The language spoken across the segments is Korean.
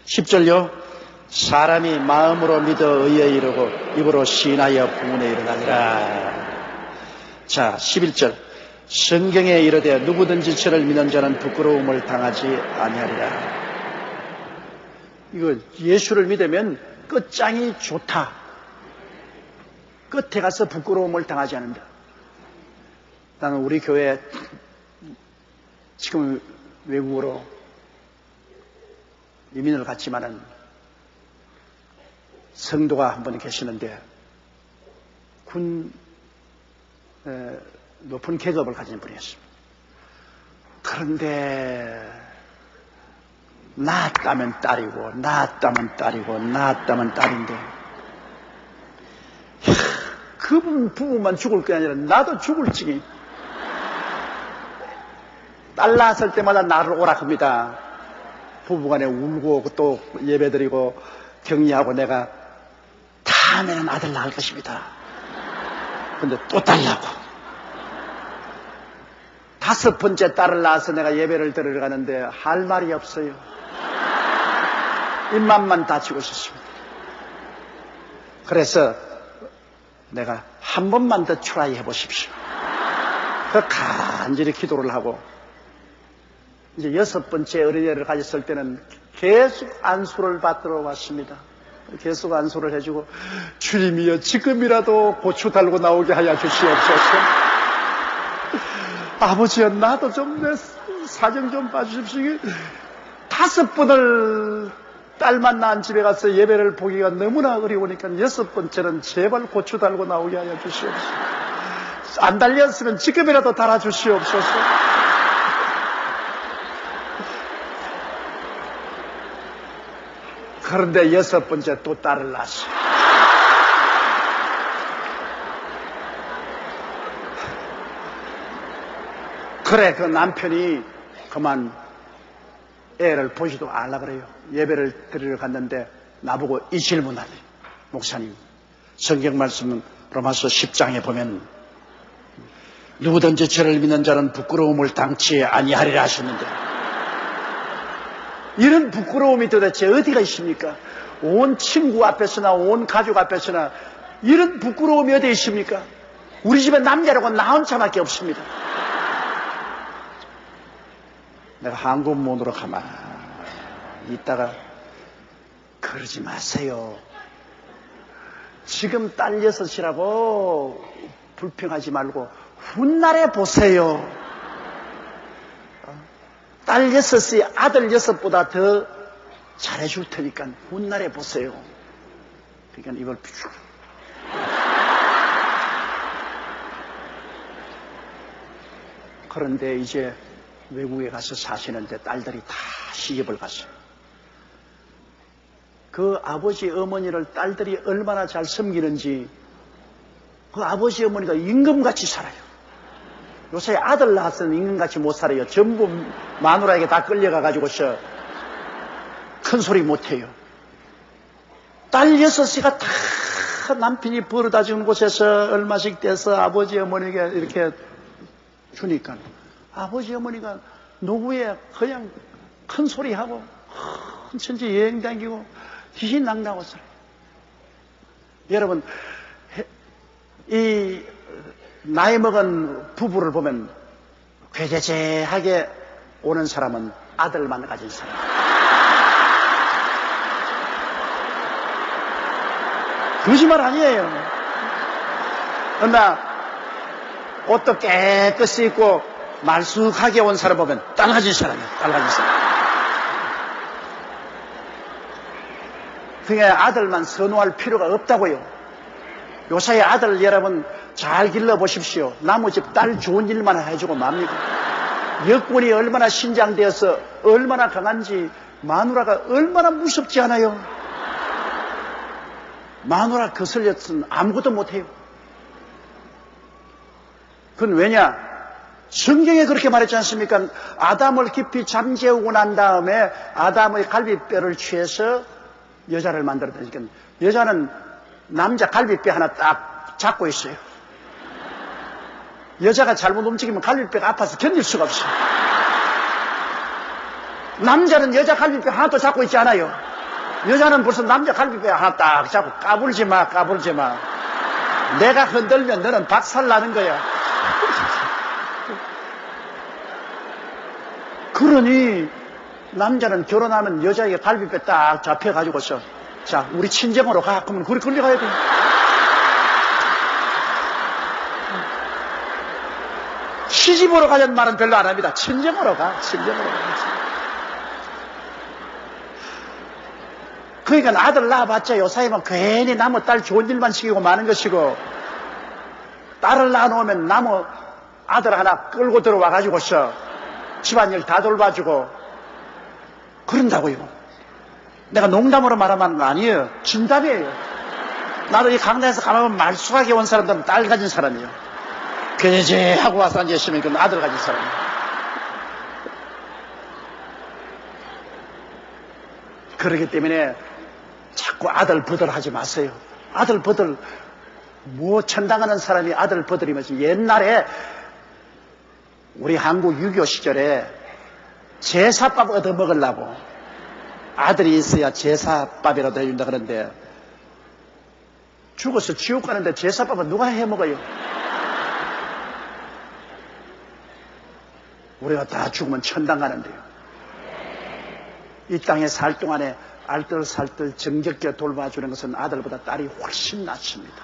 10절요. 사람이 마음으로 믿어 의에 이르고 입으로 시인하여 구원에 이르나니라. 자, 11절. 성경에 이르되 누구든지 저를 믿는 자는 부끄러움을 당하지 아니하리라. 이거 예수를 믿으면 끝장이 좋다. 끝에 가서 부끄러움을 당하지 않는다. 나는 우리 교회 지금 외국으로 이민을 갔지만은 성도가 한 분 계시는데 높은 계급을 가진 분이었습니다. 그런데 낳았다면 딸이고 낳았다면 딸이고 낳았다면 딸인데 그분 부부만 죽을 게 아니라 나도 죽을 지기. 딸 낳았을 때마다 나를 오락합니다. 부부간에 울고 또 예배드리고 격려하고 내가 다음에는 아들 낳을 것입니다. 근데 또 딸 낳고 5번째 딸을 낳아서 내가 예배를 드리러 가는데 할 말이 없어요. 입맛만 다치고 있었습니다. 그래서 내가 한 번만 더 트라이 해보십시오. 그 간절히 기도를 하고 이제 6번째 어린애를 가졌을 때는 계속 안수를 받들어 왔습니다. 계속 안수를 해주고 주님이여 지금이라도 고추 달고 나오게 하여 주시옵소서. 아버지여 나도 좀 내 사정 좀 봐주십시오. 5번을 딸만 낳은 집에 가서 예배를 보기가 너무나 어려우니까 6번째는 제발 고추 달고 나오게 하여 주시옵소서. 안 달렸으면 지금이라도 달아주시옵소서. 그런데 6번째 또 딸을 낳았어. 그래, 그 남편이 그만 애를 보지도 않으려 그래요. 예배를 드리러 갔는데 나보고 이 질문하네. 목사님, 성경 말씀은 로마서 10장에 보면 누구든지 저를 믿는 자는 부끄러움을 당치 아니하리라 하셨는데 이런 부끄러움이 도대체 어디가 있습니까? 온 친구 앞에서나 온 가족 앞에서나 이런 부끄러움이 어디 있습니까? 우리 집에 남자라고 나 혼자밖에 없습니다. 내가 한국문으로 가만히 있다가 그러지 마세요. 지금 딸 6이라고 불평하지 말고 훗날에 보세요. 딸 6이 아들 6보다 더 잘해줄 테니까 훗날에 보세요. 그러니까 이걸 그런데 이제 외국에 가서 사시는데 딸들이 다 시집을 갔어요. 그 아버지 어머니를 딸들이 얼마나 잘 섬기는지 그 아버지 어머니가 임금같이 살아요. 요새 아들 낳았으면 임금같이 못 살아요. 전부 마누라에게 다 끌려가가지고서 큰 소리 못해요. 딸 6이가 다 남편이 벌어다 주는 곳에서 얼마씩 떼서 아버지 어머니에게 이렇게 주니까 아버지 어머니가 노후에 그냥 큰 소리하고 천천히 여행 다니고 희신낙나고 살아요. 여러분, 이 나이 먹은 부부를 보면 괴재재하게 오는 사람은 아들만 가진 사람. 거짓말 아니에요. 그러나 옷도 깨끗이 입고 말쑥하게 온 사람 보면 딸 가진 사람이에요. 딸 가진 사람. 그러니까 아들만 선호할 필요가 없다고요. 요사이 아들 여러분 잘 길러보십시오. 나머지 딸 좋은 일만 해주고 맙니다. 여권이 얼마나 신장되어서 얼마나 강한지 마누라가 얼마나 무섭지 않아요. 마누라 거슬렸으면 아무것도 못해요. 그건 왜냐? 성경에 그렇게 말했지 않습니까? 아담을 깊이 잠재우고 난 다음에 아담의 갈비뼈를 취해서 여자를 만들었다니까. 여자는 남자 갈비뼈 하나 딱 잡고 있어요. 여자가 잘못 움직이면 갈비뼈가 아파서 견딜 수가 없어요. 남자는 여자 갈비뼈 하나도 잡고 있지 않아요. 여자는 무슨 남자 갈비뼈 하나 딱 잡고 까불지 마. 내가 흔들면 너는 박살 나는 거야. 그러니 남자는 결혼하면 여자에게 갈비뼈 딱 잡혀가지고서 자 우리 친정으로 가. 그러면 그리 끌려가야 돼. 시집으로 가자는 말은 별로 안 합니다. 친정으로 가. 그러니까 아들 낳아봤자 요사이면 괜히 나무 딸 좋은 일만 시키고 마는 것이고 딸을 낳아놓으면 나무 아들 하나 끌고 들어와가지고서 집안일 다 돌봐주고 그런다고요. 내가 농담으로 말하면 아니에요. 진담이에요. 나도 이 강단에서 가면 말쑥하게 온 사람들은 딸 가진 사람이에요. 괜히 하고 와서 앉아있으면 그건 아들 가진 사람이에요. 그렇기 때문에 자꾸 아들 버들 하지 마세요. 아들 버들 뭐 천당하는 사람이 아들 버들이면서 옛날에 우리 한국 유교 시절에 제사밥 얻어먹으려고 아들이 있어야 제사밥이라도 해준다 그러는데 죽어서 지옥 가는데 제사밥은 누가 해먹어요? 우리가 다 죽으면 천당 가는데요. 이 땅에 살 동안에 알뜰살뜰 정겹게 돌봐주는 것은 아들보다 딸이 훨씬 낫습니다.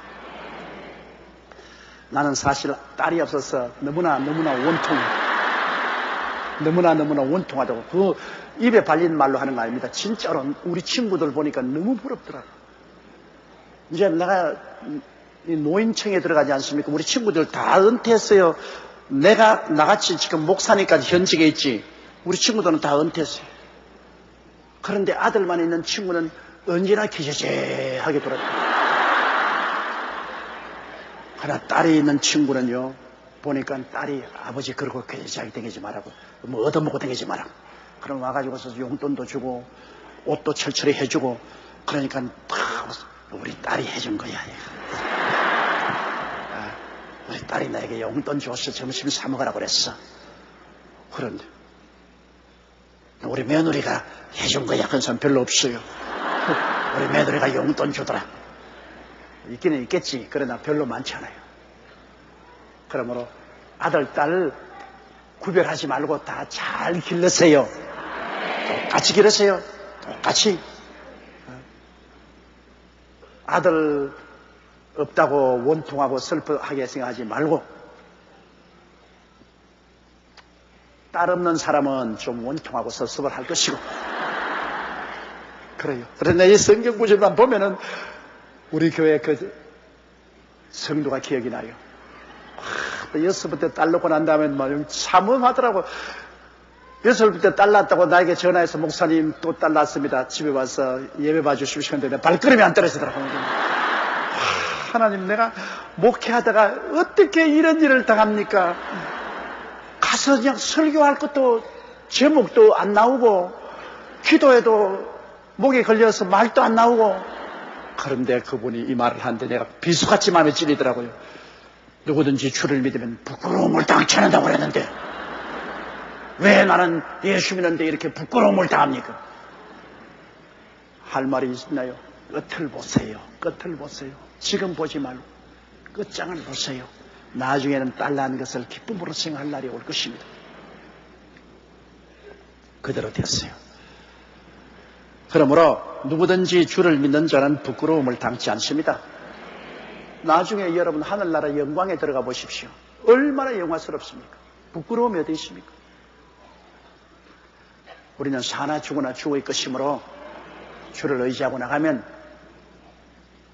나는 사실 딸이 없어서 너무나 원통하다고 그 입에 발린 말로 하는 거 아닙니다. 진짜로 우리 친구들 보니까 너무 부럽더라고요. 이제 내가 노인청에 들어가지 않습니까? 우리 친구들 다 은퇴했어요. 내가 나같이 지금 목사님까지 현직에 있지. 우리 친구들은 다 은퇴했어요. 그런데 아들만 있는 친구는 언제나 기저재하게 돌아다녀요. 그러나 딸이 있는 친구는요, 보니까 딸이 아버지 그러고 기저재하게 댕기지 말라고, 뭐 얻어먹고 댕기지 말라고. 그럼 와가지고서 용돈도 주고, 옷도 철철히 해주고, 그러니까 우리 딸이 해준 거야. 우리 딸이 나에게 용돈 줘서 점심 사 먹으라고 그랬어. 그런데 우리 며느리가 해준 거야. 그런 사람 별로 없어요. 우리 며느리가 용돈 주더라. 있기는 있겠지. 그러나 별로 많지 않아요. 그러므로 아들, 딸 구별하지 말고 다 잘 길러세요. 똑같이 길러세요. 똑같이. 아들 없다고 원통하고 슬퍼하게 생각하지 말고 딸 없는 사람은 좀 원통하고 섭섭할 것이고 그래요. 그런데 이 성경 구절만 보면은 우리 교회 그 성도가 기억이 나요. 여섯부터 딸 놓고 난 다음에 막 사모하더라고. 여섯부터 딸 낳았다고 나에게 전화해서 목사님 또 딸 낳았습니다. 집에 와서 예배 봐주시고 했는데 발걸음이 안 떨어지더라고요. 하나님, 내가 목회하다가 어떻게 이런 일을 당합니까? 가서 그냥 설교할 것도 제목도 안 나오고 기도해도 목에 걸려서 말도 안 나오고. 그런데 그분이 이 말을 하는데 내가 비수같이 마음에 찔리더라고요. 누구든지 주를 믿으면 부끄러움을 당치 않는다고 그랬는데 왜 나는 예수 믿는데 이렇게 부끄러움을 당합니까? 할 말이 있나요? 끝을 보세요. 끝을 보세요. 지금 보지 말고 끝장을 보세요. 나중에는 딸 낳은 것을 기쁨으로 생각할 날이 올 것입니다. 그대로 됐어요. 그러므로 누구든지 주를 믿는 자는 부끄러움을 당치 않습니다. 나중에 여러분 하늘나라 영광에 들어가 보십시오. 얼마나 영화스럽습니까? 부끄러움이 어디 있습니까? 우리는 사나 죽으나 죽을 것이므로 주를 의지하고 나가면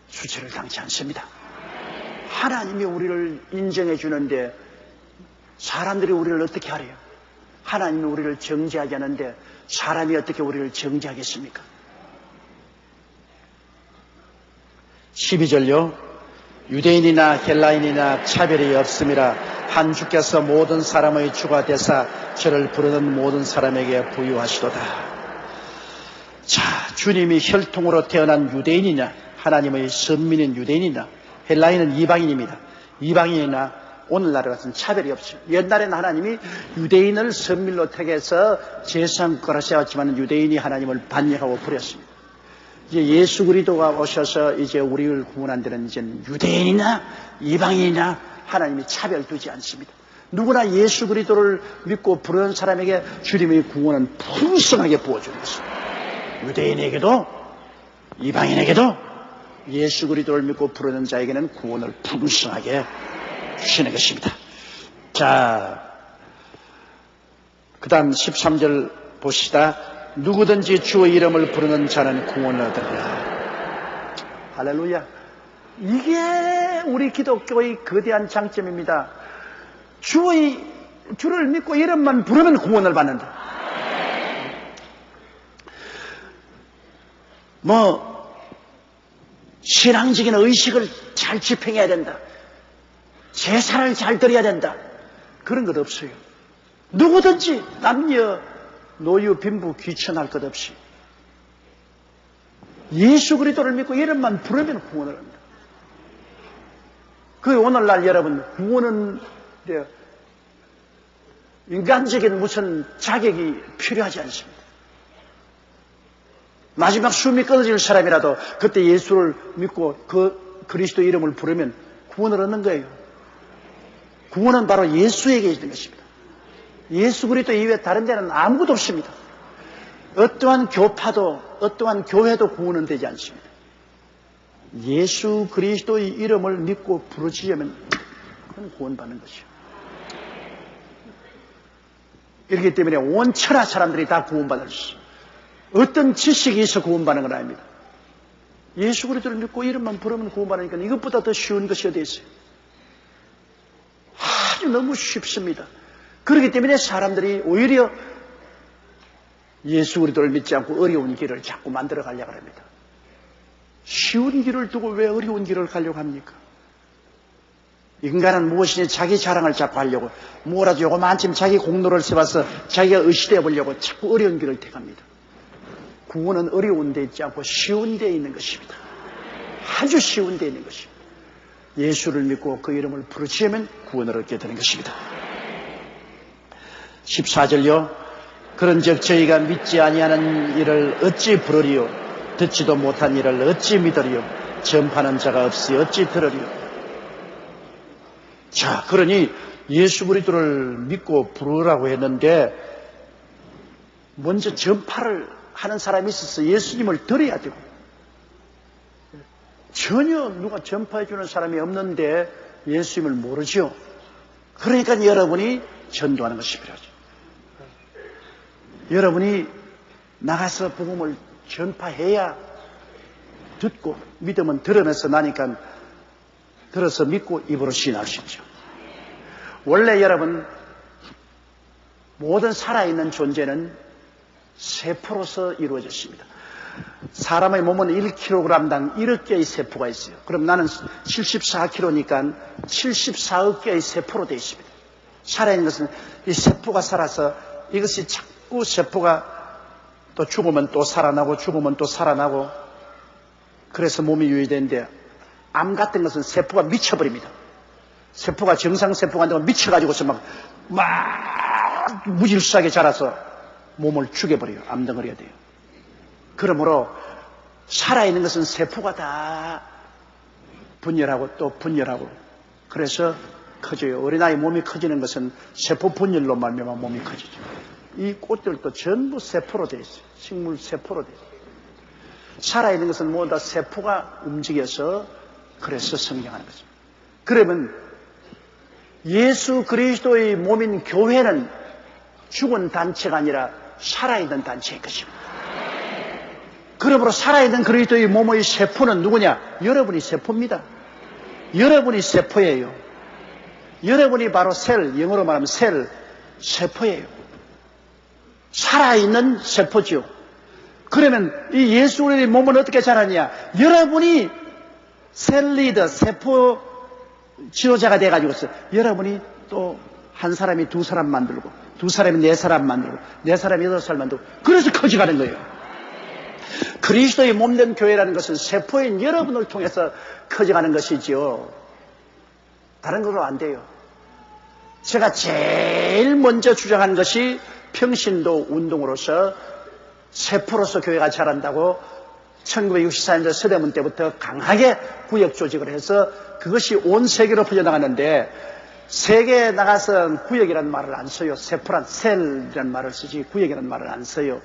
수치를 당치 않습니다. 하나님이 우리를 인정해 주는데 사람들이 우리를 어떻게 하래요? 하나님이 우리를 정죄하지 않는데 사람이 어떻게 우리를 정죄하겠습니까? 12절요. 유대인이나 헬라인이나 차별이 없음이라 한 주께서 모든 사람의 주가 되사 저를 부르는 모든 사람에게 부유하시도다. 자, 주님이 혈통으로 태어난 유대인이냐, 하나님의 선민인 유대인이나 헬라인은 이방인입니다. 이방인이나 오늘날에 같은 차별이 없어요. 옛날에는 하나님이 유대인을 선민로 택해서 제사장국가로 세웠지만 유대인이 하나님을 반역하고 버렸습니다. 이제 예수 그리스도가 오셔서 이제 우리를 구원한 데는 이제 유대인이나 이방인이나 하나님이 차별 두지 않습니다. 누구나 예수 그리스도를 믿고 부르는 사람에게 주님의 구원은 풍성하게 부어주는 것입니다. 유대인에게도 이방인에게도 예수 그리스도를 믿고 부르는 자에게는 구원을 풍성하게 주시는 것입니다. 자, 그 다음 13절 보시다. 누구든지 주의 이름을 부르는 자는 구원을 얻으리라. 할렐루야. 이게 우리 기독교의 거대한 장점입니다. 주를 믿고 이름만 부르면 구원을 받는다. 신앙적인 의식을 잘 집행해야 된다. 제사를 잘 드려야 된다. 그런 것 없어요. 누구든지 남녀 노유 빈부 귀천할 것 없이 예수 그리스도를 믿고 이름만 부르면 구원을 합니다. 그 오늘날 여러분 구원은 인간적인 무슨 자격이 필요하지 않습니다. 마지막 숨이 끊어질 사람이라도 그때 예수를 믿고 그 그리스도 이름을 부르면 구원을 얻는 거예요. 구원은 바로 예수에게 있는 것입니다. 예수 그리스도 이외에 다른 데는 아무것도 없습니다. 어떠한 교파도 어떠한 교회도 구원은 되지 않습니다. 예수 그리스도의 이름을 믿고 부르짖으면 그건 구원받는 것이요. 이렇기 때문에 온 천하 사람들이 다 구원받을 수 있어요. 어떤 지식이 있어 구원받는 건 아닙니다. 예수 그리스도를 믿고 이름만 부르면 구원받으니까 이것보다 더 쉬운 것이 어디 있어요? 아주 너무 쉽습니다. 그렇기 때문에 사람들이 오히려 예수 그리스도를 믿지 않고 어려운 길을 자꾸 만들어 가려고 합니다. 쉬운 길을 두고 왜 어려운 길을 가려고 합니까? 인간은 무엇이니 자기 자랑을 자꾸 하려고 뭐라도 요거만큼 자기 공로를 세워서 자기가 의시되어 보려고 자꾸 어려운 길을 택합니다. 구원은 어려운 데 있지 않고 쉬운 데 있는 것입니다. 아주 쉬운 데 있는 것입니다. 예수를 믿고 그 이름을 부르짖으면 구원을 얻게 되는 것입니다. 14절요. 그런즉 저희가 믿지 아니하는 일을 어찌 부르리요? 듣지도 못한 일을 어찌 믿으리요? 전파하는 자가 없이 어찌 들으리요? 자, 그러니 예수 그리스도를 믿고 부르라고 했는데 먼저 전파를 하는 사람이 있어서 예수님을 들어야 되고 전혀 누가 전파해 주는 사람이 없는데 예수님을 모르죠. 그러니까 여러분이 전도하는 것이 필요하죠. 여러분이 나가서 복음을 전파해야 듣고 믿으면 들으면서 나니까 들어서 믿고 입으로 시인할 수 있죠. 원래 여러분 모든 살아있는 존재는 세포로서 이루어졌습니다. 사람의 몸은 1kg당 1억 개의 세포가 있어요. 그럼 나는 74kg니까 74억 개의 세포로 되어 있습니다. 살아있는 것은 이 세포가 살아서 이것이 자꾸 세포가 또 죽으면 또 살아나고 죽으면 또 살아나고 그래서 몸이 유지되는데 암 같은 것은 세포가 미쳐버립니다. 세포가 정상세포가 안 되면 미쳐가지고서 막 무질서하게 자라서 몸을 죽여버려요. 암덩어리가 돼요. 그러므로 살아있는 것은 세포가 다 분열하고 또 분열하고 그래서 커져요. 어린아이 몸이 커지는 것은 세포 분열로 말미암아 몸이 커지죠. 이 꽃들도 전부 세포로 되어 있어요. 식물 세포로 되어 있어요. 살아있는 것은 모두 다 세포가 움직여서 그래서 성장하는 거죠. 그러면 예수 그리스도의 몸인 교회는 죽은 단체가 아니라 살아있는 단체인 것입니다. 그러므로 살아있는 그리스도의 몸의 세포는 누구냐? 여러분이 세포입니다. 여러분이 세포예요. 여러분이 바로 셀, 영어로 말하면 셀, 세포예요. 살아있는 세포죠. 그러면 이 예수 그리스도의 몸은 어떻게 자라냐? 여러분이 셀 리더, 세포 지도자가 돼가지고서 여러분이 또 한 사람이 두 사람 만들고 두 사람이 네 사람 만들고 네 사람이 여덟 사람 만들고 그래서 커져가는 거예요. 그리스도의 몸된 교회라는 것은 세포인 여러분을 통해서 커져가는 것이지요. 다른 걸로 안 돼요. 제가 제일 먼저 주장한 것이 평신도 운동으로서 세포로서 교회가 자란다고 1964년도 서대문 때부터 강하게 구역 조직을 해서 그것이 온 세계로 퍼져나갔는데, 세계에 나가서 구역이라는 말을 안 써요. 세포란, 셀이라는 말을 쓰지 구역이라는 말을 안 써요.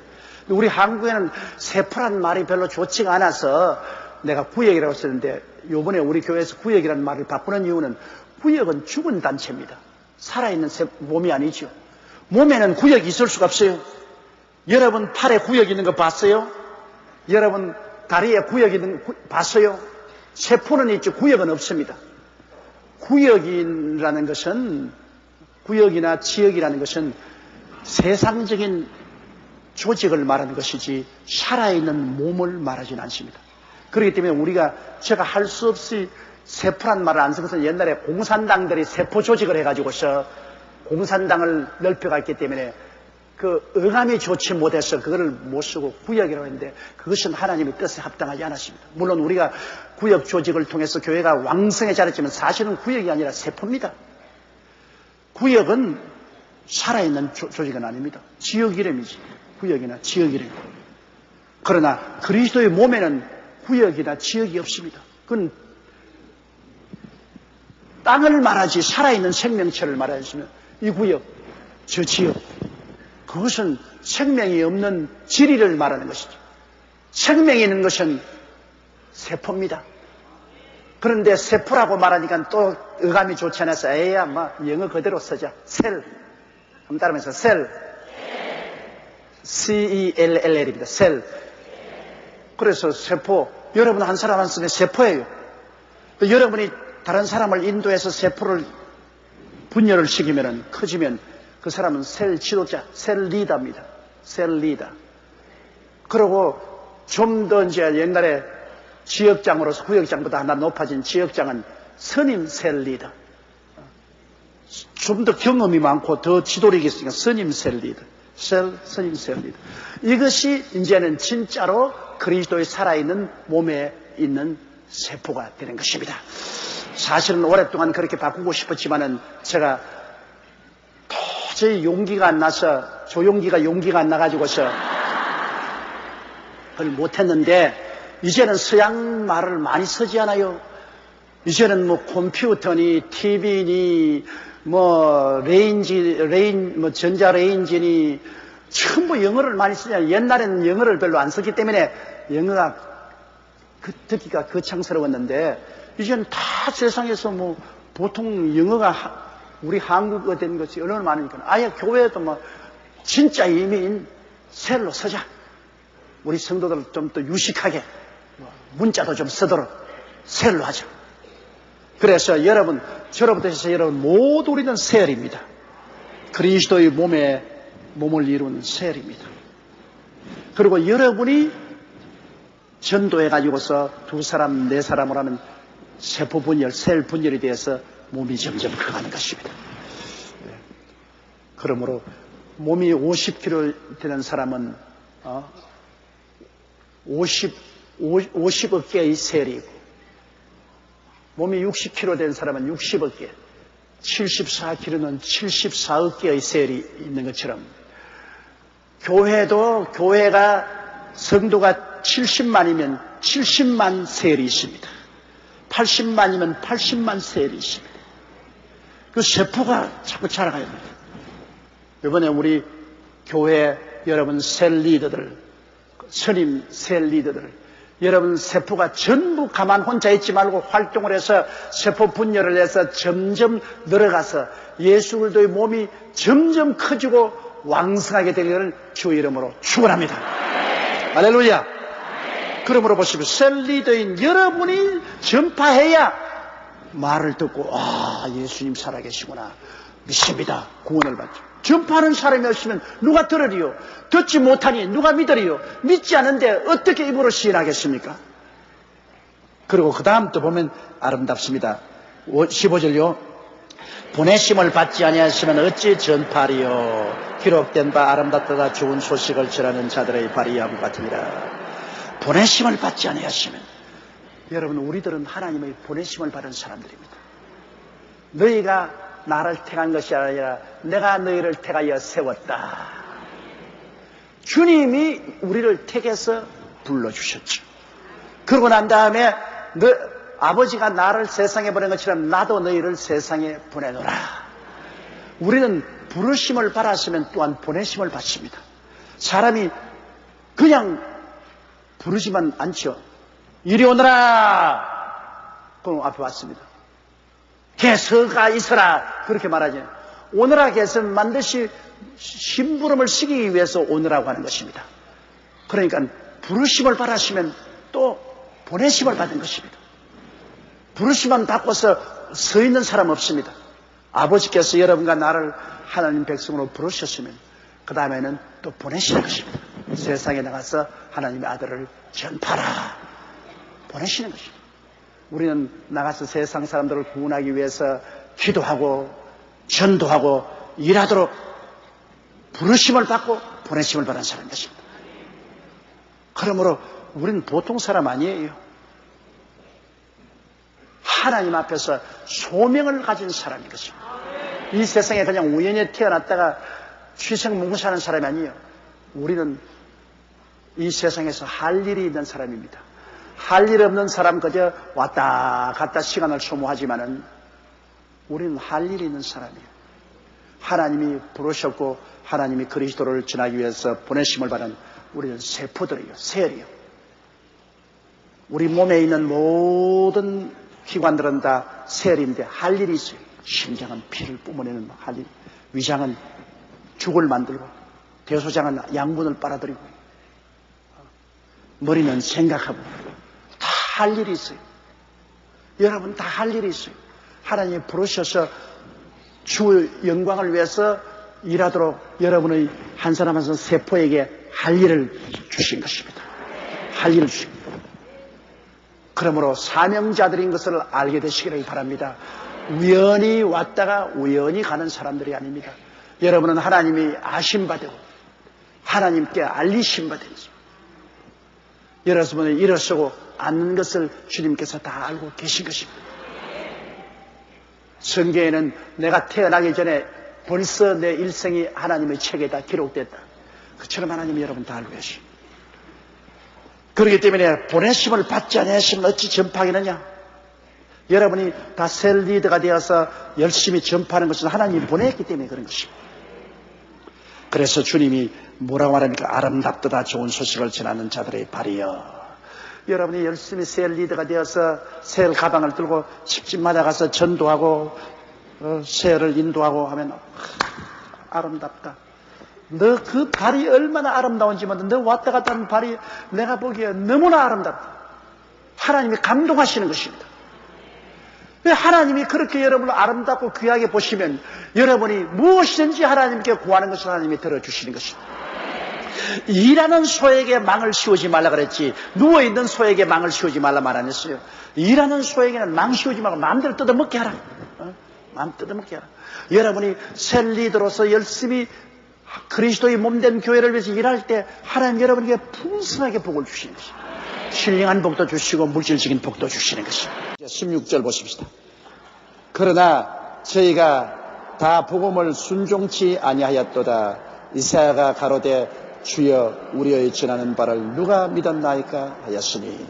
우리 한국에는 세포란 말이 별로 좋지가 않아서 내가 구역이라고 썼는데, 요번에 우리 교회에서 구역이라는 말을 바꾸는 이유는, 구역은 죽은 단체입니다. 살아있는 몸이 아니죠. 몸에는 구역이 있을 수가 없어요. 여러분 팔에 구역 있는 거 봤어요? 여러분 다리에 구역 있는 거 봤어요? 세포는 있죠. 구역은 없습니다. 구역이라는 것은, 구역이나 지역이라는 것은 세상적인 조직을 말하는 것이지 살아있는 몸을 말하지는 않습니다. 그렇기 때문에 제가 할 수 없이 세포란 말을 안 쓴 것은, 옛날에 공산당들이 세포 조직을 해가지고서 공산당을 넓혀갔기 때문에 그 응함이 좋지 못해서 그거를 못 쓰고 구역이라고 했는데, 그것은 하나님의 뜻에 합당하지 않았습니다. 물론 우리가 구역 조직을 통해서 교회가 왕성해 자랐지만 사실은 구역이 아니라 세포입니다. 구역은 살아있는 조직은 아닙니다. 지역 이름이지. 구역이나 지역 이름. 그러나 그리스도의 몸에는 구역이나 지역이 없습니다. 그건 땅을 말하지 살아있는 생명체를 말하시면, 이 구역, 저 지역, 그것은 생명이 없는 지리를 말하는 것이죠. 생명이 있는 것은 세포입니다. 그런데 세포라고 말하니까 또 어감이 좋지 않아서, 에야, 영어 그대로 쓰자. 셀. 한번 따라하면서, 셀. CELLL입니다. 셀. 그래서 세포, 여러분 한 사람 한 사람의 세포예요. 또 여러분이 다른 사람을 인도해서 세포를 분열을 시키면, 커지면 그 사람은 셀 지도자, 셀 리더입니다. 셀 리더. 그리고 좀 더 이제 옛날에 지역장으로서 구역장보다 하나 높아진 지역장은 선임 셀 리더. 좀 더 경험이 많고 더 지도력이 있으니까 선임 셀 리더. 선임 셀 리더. 이것이 이제는 진짜로 그리스도의 살아있는 몸에 있는 세포가 되는 것입니다. 사실은 오랫동안 그렇게 바꾸고 싶었지만은 제가 도저히 용기가 안 나서, 조용기가 용기가 안 나가지고서 그걸 못했는데, 이제는 서양 말을 많이 쓰지 않아요. 이제는 컴퓨터니 TV니 전자 레인지니 전부 영어를 많이 쓰잖아요. 옛날에는 영어를 별로 안 썼기 때문에 영어가 듣기가 거창스러웠는데, 이제는 다 세상에서 보통 영어가 우리 한국어 된 것이 얼마나 많으니까, 아예 교회에도 진짜 이미인 셀로 쓰자. 우리 성도들 좀 더 유식하게 문자도 좀 쓰도록 셀로 하자. 그래서 여러분, 저로부터 해서 여러분 모두 우리는 셀입니다. 그리스도의 몸을 이루는 셀입니다. 그리고 여러분이 전도해가지고서 2사람, 4사람을 하는 세포 분열, 셀 분열에 대해서 몸이 점점 커가는 것입니다. 그러므로 몸이 50kg 되는 사람은 50억 개의 셀이 있고, 몸이 60kg 된 사람은 60억 개, 74kg는 74억 개의 셀이 있는 것처럼, 교회가 성도가 70만이면 70만 셀이 있습니다. 80만이면 80만 셀이 있습니다. 그 세포가 자꾸 자라가야 합니다. 이번에 우리 교회 여러분 셀 리더들, 선임 셀 리더들, 여러분 세포가 전부 가만 혼자 있지 말고 활동을 해서 세포 분열을 해서 점점 늘어가서 예수 그리스도의 몸이 점점 커지고 왕성하게 되기를 주 이름으로 축원합니다. 할렐루야. 그러므로 보시면 셀 리더인 여러분이 전파해야 말을 듣고, 예수님 살아계시구나, 믿습니다, 구원을 받죠. 전파하는 사람이 없으면 누가 들으리요? 듣지 못하니 누가 믿으리요? 믿지 않은데 어떻게 입으로 시인하겠습니까? 그리고 그 다음 또 보면 아름답습니다. 15절요. 보내심을 받지 아니하시면 어찌 전파하리요? 기록된 바 아름답다 좋은 소식을 전하는 자들의 발이함 같으니라. 보내심을 받지 아니하시면, 여러분 우리들은 하나님의 보내심을 받은 사람들입니다. 너희가 나를 택한 것이 아니라 내가 너희를 택하여 세웠다. 주님이 우리를 택해서 불러주셨죠. 그러고 난 다음에 너 아버지가 나를 세상에 보낸 것처럼 나도 너희를 세상에 보내노라. 우리는 부르심을 받았으면 또한 보내심을 받습니다. 사람이 그냥 부르지만 않죠. 이리 오너라. 그럼 앞에 왔습니다. 개서가 있어라. 그렇게 말하죠. 오너라 개서는 반드시 심부름을 시키기 위해서 오너라고 하는 것입니다. 그러니까 부르심을 받았으면 또 보내심을 받은 것입니다. 부르심만 받고서 서 있는 사람 없습니다. 아버지께서 여러분과 나를 하나님 백성으로 부르셨으면 그 다음에는 또 보내시는 것입니다. 세상에 나가서 하나님의 아들을 전파하라. 보내시는 것입니다. 우리는 나가서 세상 사람들을 구원하기 위해서 기도하고 전도하고 일하도록 부르심을 받고 보내심을 받은 사람인 것입니다. 그러므로 우리는 보통 사람 아니에요. 하나님 앞에서 소명을 가진 사람인 것입니다. 이 세상에 그냥 우연히 태어났다가 취생몽사하는 사람이 아니에요. 우리는 이 세상에서 할 일이 있는 사람입니다. 할 일 없는 사람 그저 왔다 갔다 시간을 소모하지만은 우리는 할 일이 있는 사람이에요. 하나님이 부르셨고 하나님이 그리스도를 전하기 위해서 보내심을 받은 우리는 세포들이에요. 셀이요. 우리 몸에 있는 모든 기관들은 다 셀인데 할 일이 있어요. 심장은 피를 뿜어내는 할 일, 위장은 죽을 만들고, 대소장은 양분을 빨아들이고, 머리는 생각하고, 다 할 일이 있어요. 여러분 다 할 일이 있어요. 하나님이 부르셔서 주 영광을 위해서 일하도록 여러분의 한 사람 한 사람 세포에게 할 일을 주신 것입니다. 할 일을 주신 것입니다. 그러므로 사명자들인 것을 알게 되시기를 바랍니다. 우연히 왔다가 우연히 가는 사람들이 아닙니다. 여러분은 하나님이 아심받고 하나님께 알리심받은 것입니다. 여러분은 일어서고 앉는 것을 주님께서 다 알고 계신 것입니다. 성경에는 내가 태어나기 전에 벌써 내 일생이 하나님의 책에 다 기록됐다. 그처럼 하나님이 여러분 다 알고 계십니다. 그렇기 때문에 보내심을 받지 않으시면 어찌 전파하겠느냐? 여러분이 다 셀 리더가 되어서 열심히 전파하는 것은 하나님이 보냈기 때문에 그런 것입니다. 그래서 주님이 뭐라고 말합니까? 아름답도다 좋은 소식을 전하는 자들의 발이여. 여러분이 열심히 셀 리더가 되어서 셀 가방을 들고 집집마다 가서 전도하고 셀을 인도하고 하면 아름답다. 너 그 발이 얼마나 아름다운지 모르는데 너 왔다 갔다 하는 발이 내가 보기에 너무나 아름답다. 하나님이 감동하시는 것입니다. 왜 하나님이 그렇게 여러분을 아름답고 귀하게 보시면 여러분이 무엇이든지 하나님께 구하는 것을 하나님이 들어주시는 것입니다. 일하는 소에게 망을 씌우지 말라 그랬지 누워있는 소에게 망을 씌우지 말라 말 안 했어요. 일하는 소에게는 망 씌우지 말고 마음대로 뜯어먹게 하라. 마음 뜯어먹게 하라. 여러분이 셀 리더로서 열심히 그리스도의 몸된 교회를 위해서 일할 때 하나님 여러분에게 풍성하게 복을 주시는 것입니다. 신령한 복도 주시고 물질적인 복도 주시는 것입니다. 16절 보십시다. 그러나 저희가 다 복음을 순종치 아니하였도다. 이사야가 가로되 주여 우리의 전하는 바를 누가 믿었나이까 하였으니.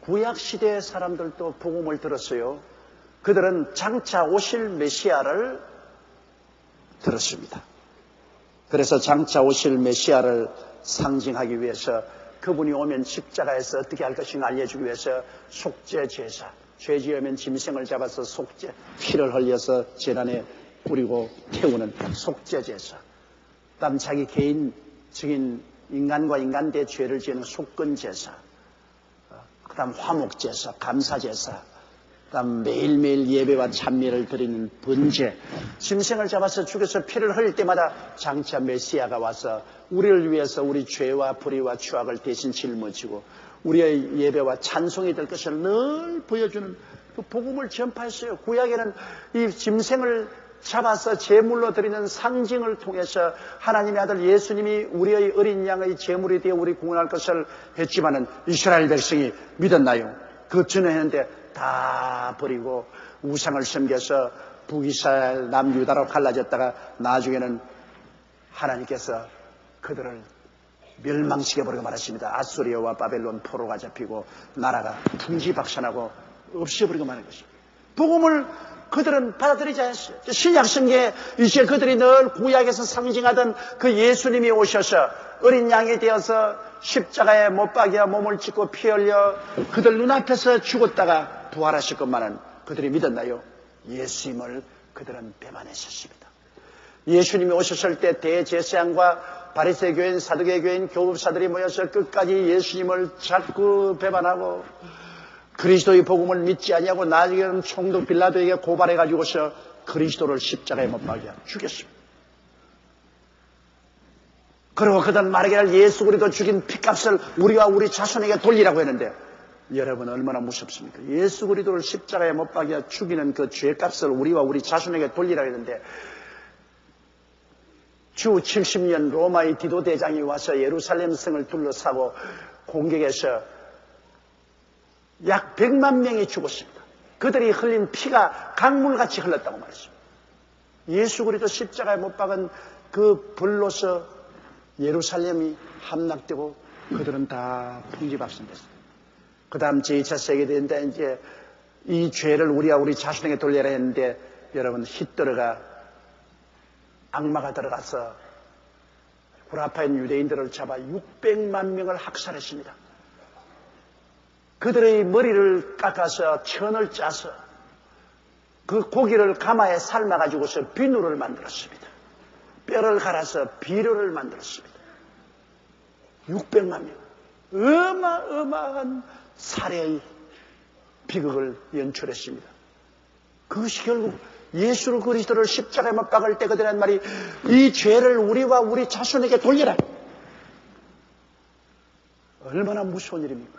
구약시대의 사람들도 복음을 들었어요. 그들은 장차 오실 메시아를 들었습니다. 그래서 장차 오실 메시아를 상징하기 위해서 그분이 오면 십자가에서 어떻게 할 것인가 알려주기 위해서 속죄 제사, 죄 지으면 짐승을 잡아서 속죄, 피를 흘려서 제단에 뿌리고 태우는 속죄 제사, 그다음 자기 개인적인 인간과 인간대의 죄를 지는 속건 제사, 그다음 화목 제사, 감사 제사, 그다음 매일매일 예배와 찬미를 드리는 번제, 짐승을 잡아서 죽여서 피를 흘릴 때마다 장차 메시아가 와서 우리를 위해서 우리 죄와 불의와 추악을 대신 짊어지고 우리의 예배와 찬송이 될 것을 늘 보여주는 그 복음을 전파했어요. 구약에는 이 짐승을 잡아서 제물로 드리는 상징을 통해서 하나님의 아들 예수님이 우리의 어린 양의 제물이 되어 우리 구원할 것을 했지만은 이스라엘 백성이 믿었나요? 그 전에 했는데 다 버리고 우상을 섬겨서 북이스라엘 남유다로 갈라졌다가 나중에는 하나님께서 그들을 멸망시켜버리고 말았습니다. 아수리아와 바벨론 포로가 잡히고 나라가 풍지박산하고 없애버리고 마는 것입니다. 복음을 그들은 받아들이지 않았어요. 신약성경에 이제 그들이 늘 구약에서 상징하던 그 예수님이 오셔서 어린 양이 되어서 십자가에 못 박여 몸을 찢고 피 흘려 그들 눈앞에서 죽었다가 부활하실 것만은 그들이 믿었나요? 예수님을 그들은 배반했었습니다. 예수님이 오셨을 때 대제사장과 바리새 교인, 사두개 교인, 교법사들이 모여서 끝까지 예수님을 자꾸 배반하고 그리스도의 복음을 믿지 아니하고 나중에는 총독 빌라도에게 고발해가지고서 그리스도를 십자가에 못 박여 죽였습니다. 그리고 그들은 말하기를 예수 그리스도 죽인 핏값을 우리와 우리 자손에게 돌리라고 했는데 여러분 얼마나 무섭습니까? 예수 그리스도를 십자가에 못 박여 죽이는 그 죄값을 우리와 우리 자손에게 돌리라고 했는데 주 70년 로마의 디도 대장이 와서 예루살렘 성을 둘러싸고 공격해서 약 100만 명이 죽었습니다. 그들이 흘린 피가 강물같이 흘렀다고 말했습니다. 예수 그리스도 십자가에 못 박은 그 불로서 예루살렘이 함락되고 그들은 다 풍지박산됐습니다. 그 다음 제2차 세계대전때 이제 이 죄를 우리와 우리 자신에게 돌려라 했는데 여러분 히틀러가 악마가 들어가서 구라파인 유대인들을 잡아 600만 명을 학살했습니다. 그들의 머리를 깎아서 천을 짜서 그 고기를 가마에 삶아가지고서 비누를 만들었습니다. 뼈를 갈아서 비료를 만들었습니다. 600만 명. 어마어마한 살해의 비극을 연출했습니다. 그것이 결국 예수 그리스도를 십자가에 못 박을 때 그들의 말이 이 죄를 우리와 우리 자손에게 돌려라. 얼마나 무서운 일입니까?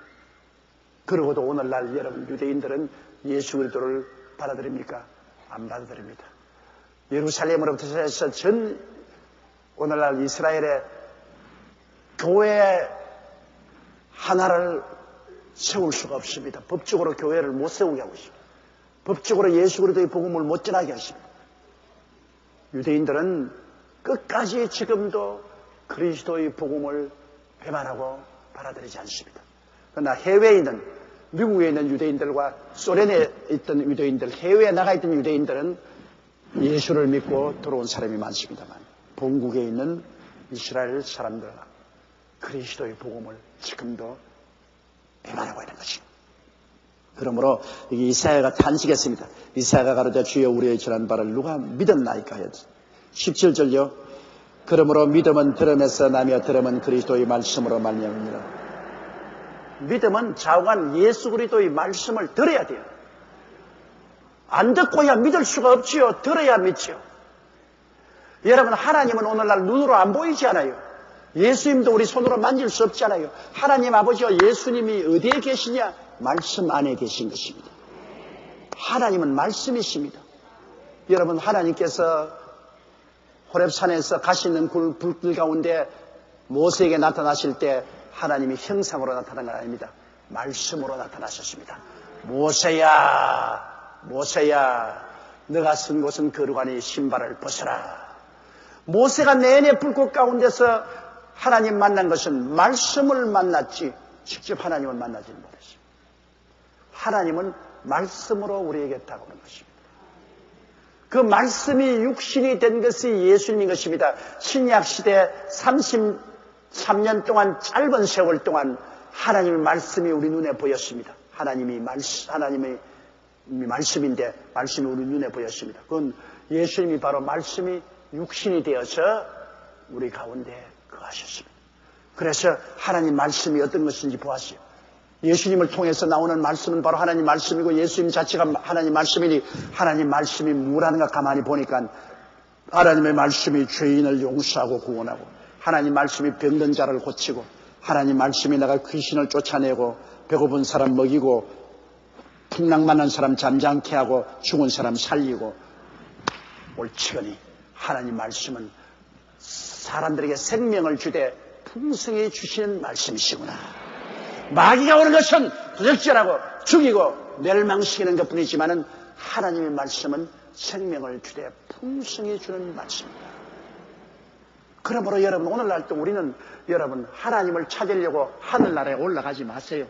그러고도 오늘날 여러분 유대인들은 예수 그리스도를 받아들입니까? 안 받아들입니다. 예루살렘으로부터 해서 전 오늘날 이스라엘의 교회 하나를 세울 수가 없습니다. 법적으로 교회를 못 세우게 하고 있습니다. 법적으로 예수 그리스도의 복음을 못 전하게 하십니다. 유대인들은 끝까지 지금도 그리스도의 복음을 배반하고 받아들이지 않습니다. 그러나 해외에 있는 미국에 있는 유대인들과 소련에 있던 유대인들, 해외에 나가 있던 유대인들은 예수를 믿고 들어온 사람이 많습니다만 본국에 있는 이스라엘 사람들은 그리스도의 복음을 지금도 배반하고 있는 것입니다. 그러므로 이사야가 탄식했습니다. 이사야가 가로되 주여 우리의 전한 바를 누가 믿었나이까 하였지. 17절요. 그러므로 믿음은 들음에서 나며 들음은 그리스도의 말씀으로 말미암으니라. 믿음은 좌우간 예수 그리스도의 말씀을 들어야 돼요. 안 듣고야 믿을 수가 없지요. 들어야 믿지요. 여러분 하나님은 오늘날 눈으로 안 보이지 않아요. 예수님도 우리 손으로 만질 수 없잖아요. 하나님 아버지와 예수님이 어디에 계시냐? 말씀 안에 계신 것입니다. 하나님은 말씀이십니다. 여러분 하나님께서 호렙산에서 가시 있는 불길 가운데 모세에게 나타나실 때 하나님이 형상으로 나타난 건 아닙니다. 말씀으로 나타나셨습니다. 모세야, 모세야, 너가 쓴 곳은 거룩하니 신발을 벗어라. 모세가 내내 불꽃 가운데서 하나님 만난 것은 말씀을 만났지 직접 하나님을 만나지 못했습니다. 하나님은 말씀으로 우리에게 다가오는 것입니다. 그 말씀이 육신이 된 것이 예수님인 것입니다. 신약시대 33년 동안 짧은 세월 동안 하나님의 말씀이 우리 눈에 보였습니다. 하나님이 말씀인데 말씀이 우리 눈에 보였습니다. 그건 예수님이 바로 말씀이 육신이 되어서 우리 가운데 거하셨습니다. 그래서 하나님 말씀이 어떤 것인지 보았어요. 예수님을 통해서 나오는 말씀은 바로 하나님 말씀이고 예수님 자체가 하나님 말씀이니 하나님 말씀이 뭐라는가 가만히 보니까 하나님의 말씀이 죄인을 용서하고 구원하고 하나님 말씀이 병든 자를 고치고 하나님 말씀이 내가 귀신을 쫓아내고 배고픈 사람 먹이고 풍랑만한 사람 잠잠케 하고 죽은 사람 살리고 옳지거니 하나님 말씀은 사람들에게 생명을 주되 풍성히 주시는 말씀이시구나. 마귀가 오는 것은 부적절하고 죽이고 멸망시키는 것뿐이지만은 하나님의 말씀은 생명을 주되 풍성히 주는 말씀입니다. 그러므로 여러분, 오늘날도 우리는 여러분 하나님을 찾으려고 하늘나라에 올라가지 마세요.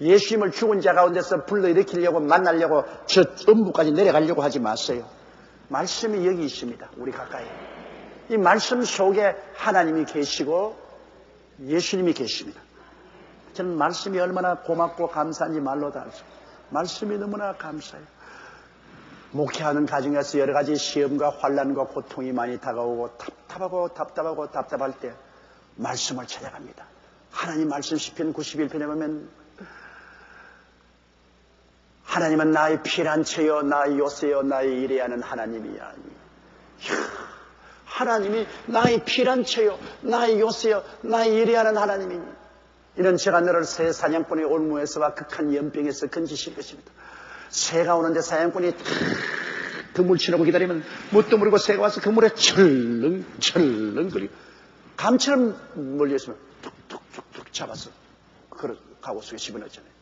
예수님을 죽은 자 가운데서 불러일으키려고 만나려고 저 음부까지 내려가려고 하지 마세요. 말씀이 여기 있습니다. 우리 가까이. 이 말씀 속에 하나님이 계시고 예수님이 계십니다. 저는 말씀이 얼마나 고맙고 감사한지 말로 다 알 수 없어요. 말씀이 너무나 감사해요. 목회하는 가정에서 여러 가지 시험과 환난과 고통이 많이 다가오고 답답할 때 말씀을 찾아갑니다. 하나님 말씀 시편 91편에 보면 하나님은 나의 피난처여 나의 요새여 나의 이래하는 하나님이야. 하나님이 나의 피난처여 나의 요새여 나의 이래하는 하나님이니 이는 제가 너를 새 사냥꾼의 올무에서와 극한 연병에서 건지실 것입니다. 새가 오는데 사냥꾼이 그물 치려고 기다리면 뭣도 모르고 새가 와서 그물에 철렁거리고 감처럼 몰려있으면 툭툭툭툭 잡아서 가고 속에 집어넣잖아요.